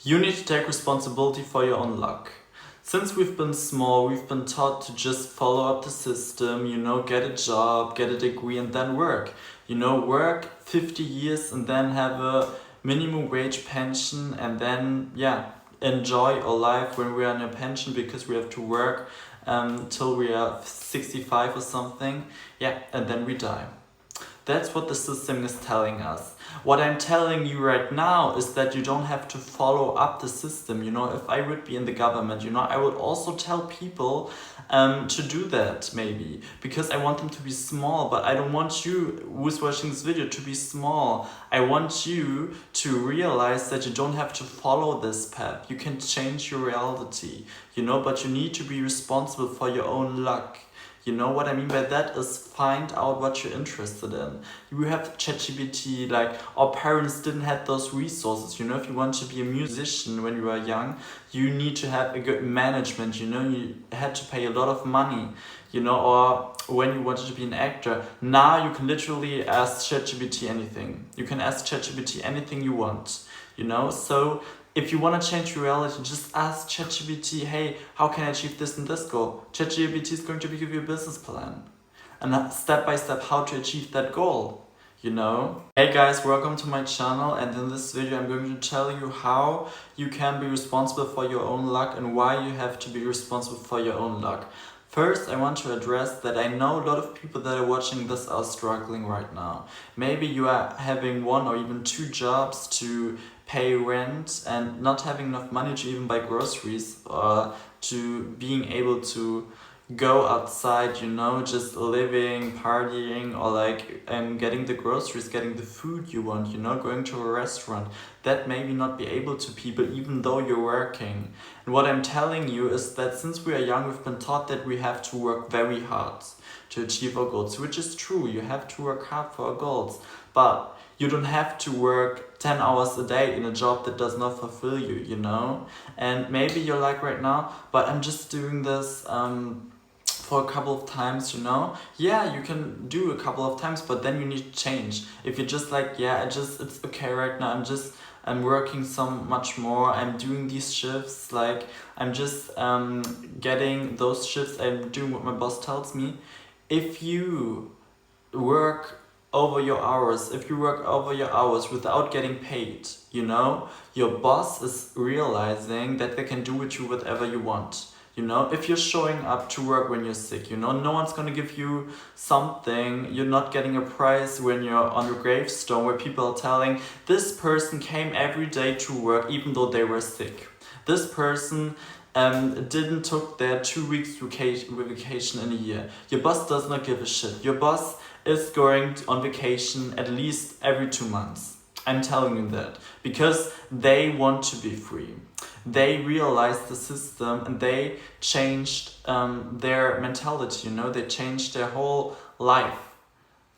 You need to take responsibility for your own luck. Since we've been small, we've been taught to just follow up the system, get a job, get a degree and then work. Work 50 years and then have a minimum wage pension and then, enjoy our life when we are on a pension because we have to work till we are 65 or something. And then we die. That's what the system is telling us. What I'm telling you right now is that you don't have to follow up the system. If I would be in the government, I would also tell people to do that maybe because I want them to be small, but I don't want you who's watching this video to be small. I want you to realize that you don't have to follow this path. You can change your reality, but you need to be responsible for your own luck. What I mean by that is find out what you're interested in. You have ChatGPT, our parents didn't have those resources. If you want to be a musician when you were young, you need to have a good management, you had to pay a lot of money, or when you wanted to be an actor. Now you can literally ask ChatGPT anything. You can ask ChatGPT anything you want, so if you want to change your reality, just ask ChatGPT, hey, how can I achieve this and this goal? ChatGPT is going to give you a business plan and step by step how to achieve that goal, Hey guys, welcome to my channel, and in this video I'm going to tell you how you can be responsible for your own luck and why you have to be responsible for your own luck. First, I want to address that I know a lot of people that are watching this are struggling right now. Maybe you are having one or even two jobs to pay rent and not having enough money to even buy groceries or to being able to go outside, just living, partying, or getting the groceries, getting the food you want, going to a restaurant. That maybe not be able to people even though you're working. And what I'm telling you is that since we are young, we've been taught that we have to work very hard to achieve our goals, which is true. You have to work hard for our goals, but you don't have to work 10 hours a day in a job that does not fulfill you, And maybe you're like right now, but I'm just doing this for a couple of times, Yeah, you can do a couple of times, but then you need to change. If you're just like, it's okay right now, I'm working so much more, I'm doing these shifts, I'm just getting those shifts, I'm doing what my boss tells me. If you work over your hours, without getting paid, your boss is realizing that they can do with you whatever you want. If you're showing up to work when you're sick, no one's gonna give you something. You're not getting a prize when you're on your gravestone where people are telling, this person came every day to work even though they were sick. This person didn't took their 2 weeks vacation in a year. Your boss does not give a shit. Your boss is going on vacation at least every 2 months. I'm telling you that because they want to be free. They realized the system and they changed their mentality, they changed their whole life.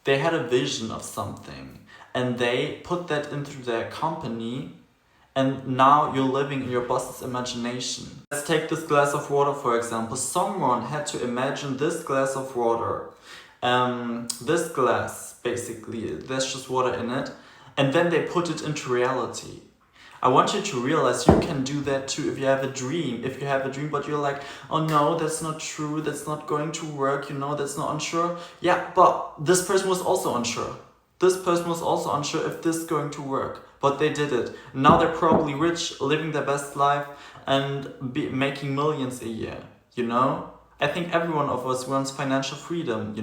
They had a vision of something and they put that into their company, and now you're living in your boss's imagination. Let's take this glass of water for example. Someone had to imagine this glass of water. This glass, basically, there's just water in it, and then they put it into reality. I want you to realize you can do that too if you have a dream. If you have a dream but you're like, oh no, that's not true, that's not going to work, that's not unsure. Yeah, but this person was also unsure. This person was also unsure if this is going to work, but they did it. Now they're probably rich, living their best life and making millions a year, I think every one of us wants financial freedom,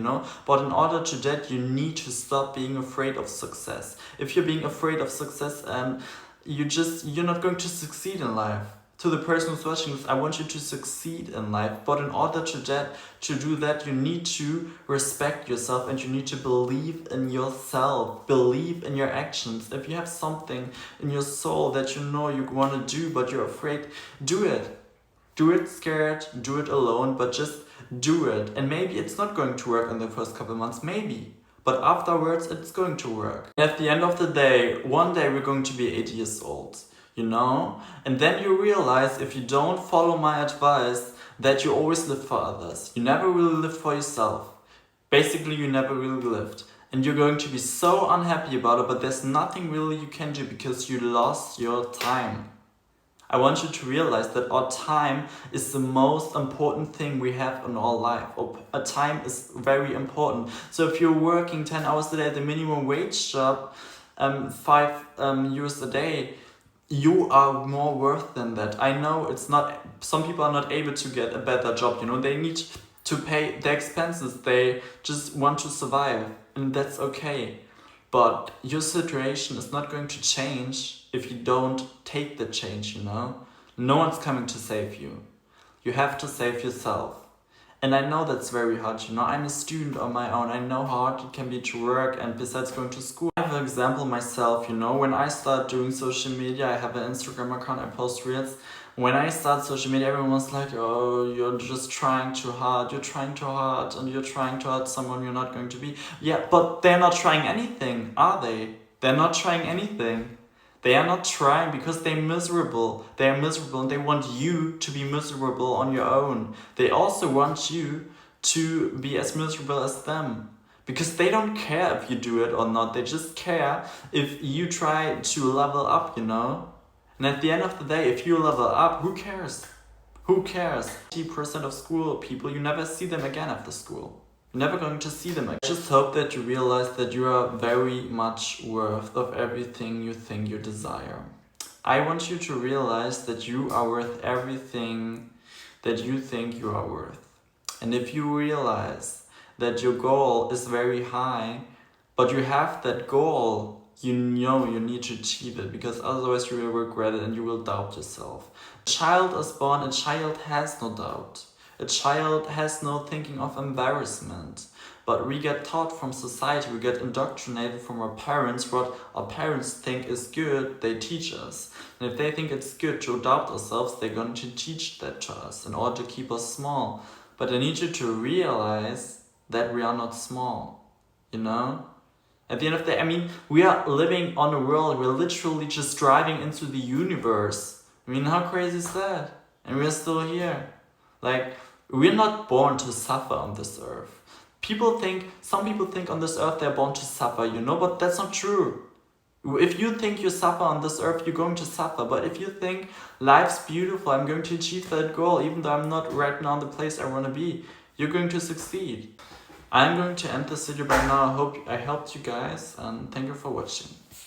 But in order to that, you need to stop being afraid of success. If you're being afraid of success and you're not going to succeed in life. To the person who's watching this, I want you to succeed in life. But in order to do that, you need to respect yourself and you need to believe in yourself. Believe in your actions. If you have something in your soul that you want to do, but you're afraid, do it. Do it scared, do it alone, but just do it. And maybe it's not going to work in the first couple of months, maybe. But afterwards, it's going to work. At the end of the day, one day we're going to be 80 years old, And then you realize if you don't follow my advice, that you always live for others. You never really live for yourself. Basically, you never really lived. And you're going to be so unhappy about it, but there's nothing really you can do because you lost your time. I want you to realize that our time is the most important thing we have in our life. Our time is very important. So if you're working 10 hours a day at the minimum wage job, 5 euros a day, you are more worth than that. I know it's not, some people are not able to get a better job, they need to pay their expenses, they just want to survive, and that's okay. But your situation is not going to change if you don't take the change, No one's coming to save you. You have to save yourself. And I know that's very hard, I'm a student on my own. I know how hard it can be to work, and besides going to school. I have an example myself, when I start doing social media, I have an Instagram account, I post reels. When I start social media, everyone was like, oh, you're just trying too hard, and you're trying to hurt someone you're not going to be. Yeah, but they're not trying anything, are they? They're not trying anything. They are not trying because they're miserable. They are miserable and they want you to be miserable on your own. They also want you to be as miserable as them. Because they don't care if you do it or not. They just care if you try to level up, And at the end of the day, if you level up, who cares? Who cares? 80% of school people, you never see them again after school. You're never going to see them again. I just hope that you realize that you are very much worth of everything you think you desire. I want you to realize that you are worth everything that you think you are worth. And if you realize that your goal is very high, but you have that goal, you need to achieve it, because otherwise you will regret it and you will doubt yourself. A child is born, a child has no doubt. A child has no thinking of embarrassment. But we get taught from society, we get indoctrinated from our parents, what our parents think is good, they teach us. And if they think it's good to adopt ourselves, they're going to teach that to us in order to keep us small. But I need you to realize that we are not small, At the end of the day, we are living on a world, we're literally just driving into the universe. How crazy is that? And we're still here. We're not born to suffer on this earth. Some people think on this earth they're born to suffer, but that's not true. If you think you suffer on this earth, you're going to suffer. But if you think life's beautiful, I'm going to achieve that goal, even though I'm not right now in the place I want to be, you're going to succeed. I'm going to end this video by now. I hope I helped you guys, and thank you for watching.